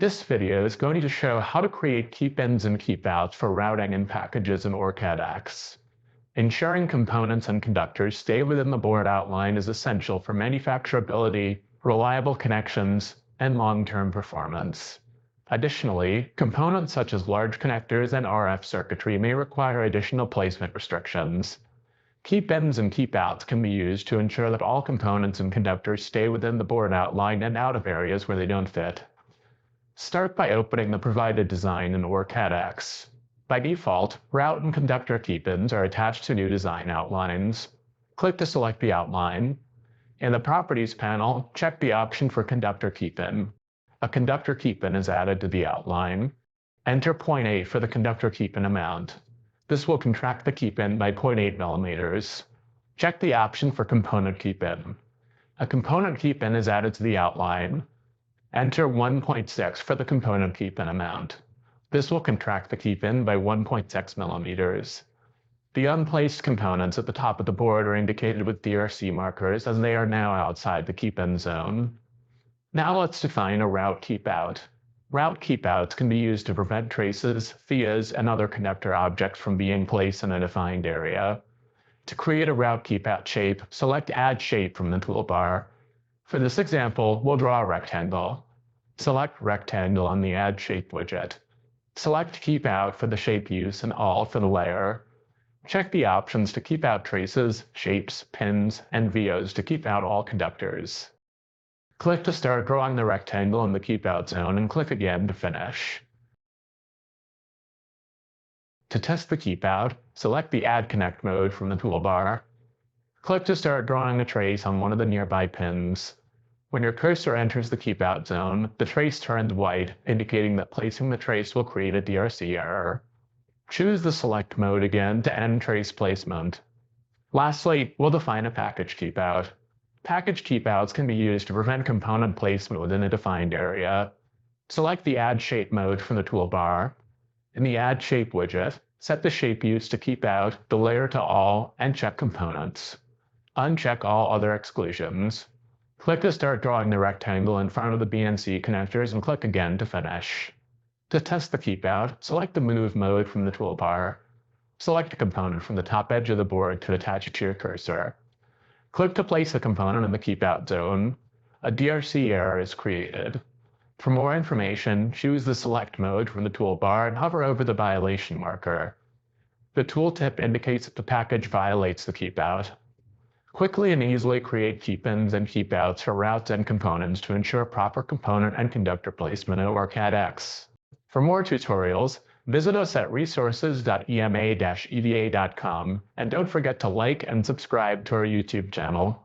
This video is going to show how to create keepins and keepouts for routing in packages in OrCAD-X. Ensuring components and conductors stay within the board outline is essential for manufacturability, reliable connections, and long-term performance. Additionally, components such as large connectors and RF circuitry may require additional placement restrictions. Keepins and keepouts can be used to ensure that all components and conductors stay within the board outline and out of areas where they don't fit. Start by opening the provided design in OrCAD-X. By default, route and conductor keepins are attached to new design outlines. Click to select the outline. In the Properties panel, check the option for Conductor Keepin. A conductor keepin is added to the outline. Enter 0.8 for the conductor keepin amount. This will contract the keepin by 0.8 millimeters. Check the option for Component Keepin. A component keepin is added to the outline. Enter 1.6 for the component keepin amount. This will contract the keepin by 1.6 millimeters. The unplaced components at the top of the board are indicated with DRC markers as they are now outside the keepin zone. Now let's define a route keepout. Route keepouts can be used to prevent traces, vias, and other connector objects from being placed in a defined area. To create a route keepout shape, select Add Shape from the toolbar. For this example, we'll draw a rectangle. Select Rectangle on the Add Shape widget. Select Keepout for the shape use and All for the layer. Check the options to keep out traces, shapes, pins, and vias to keep out all conductors. Click to start drawing the rectangle in the keepout zone and click again to finish. To test the keepout, select the Add Connect mode from the toolbar. Click to start drawing a trace on one of the nearby pins. When your cursor enters the keepout zone, the trace turns white, indicating that placing the trace will create a DRC error. Choose the Select mode again to end trace placement. Lastly, we'll define a package keepout. Package keepouts can be used to prevent component placement within a defined area. Select the Add Shape mode from the toolbar. In the Add Shape widget, set the shape use to keep out, the layer to all, and check components. Uncheck all other exclusions. Click to start drawing the rectangle in front of the BNC connectors and click again to finish. To test the keepout, select the Move mode from the toolbar. Select a component from the top edge of the board to attach it to your cursor. Click to place the component in the keepout zone. A DRC error is created. For more information, choose the Select mode from the toolbar and hover over the violation marker. The tooltip indicates that the package violates the keepout. Quickly and easily create keepins and keepouts for routes and components to ensure proper component and conductor placement in OrCAD-X. For more tutorials, visit us at resources.ema-eda.com, and don't forget to like and subscribe to our YouTube channel.